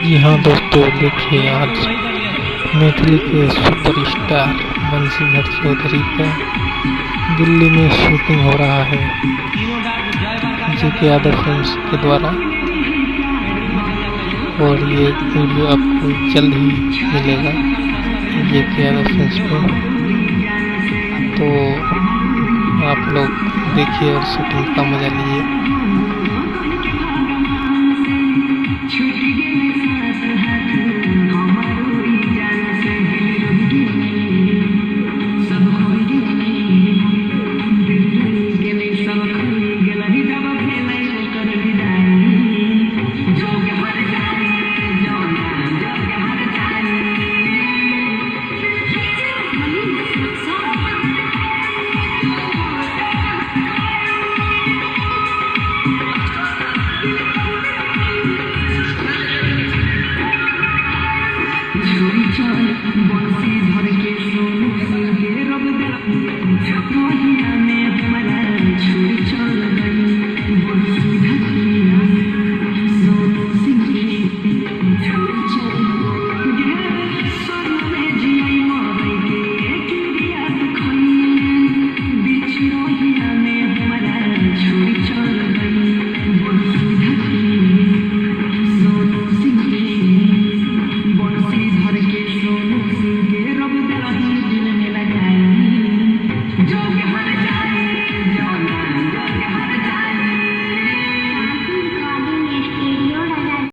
जी हाँ दोस्तों, देखिए आज मैथिली के सुपरस्टार बंशीधर चौधरी का दिल्ली में शूटिंग हो रहा है जेके यादव फिल्म्स के द्वारा। और ये वीडियो आपको जल्द ही मिलेगा जेके यादव फिल्म्स पे, तो आप लोग देखिए और शूटिंग का मजा लीजिए। बंसी धर के सोनू के रब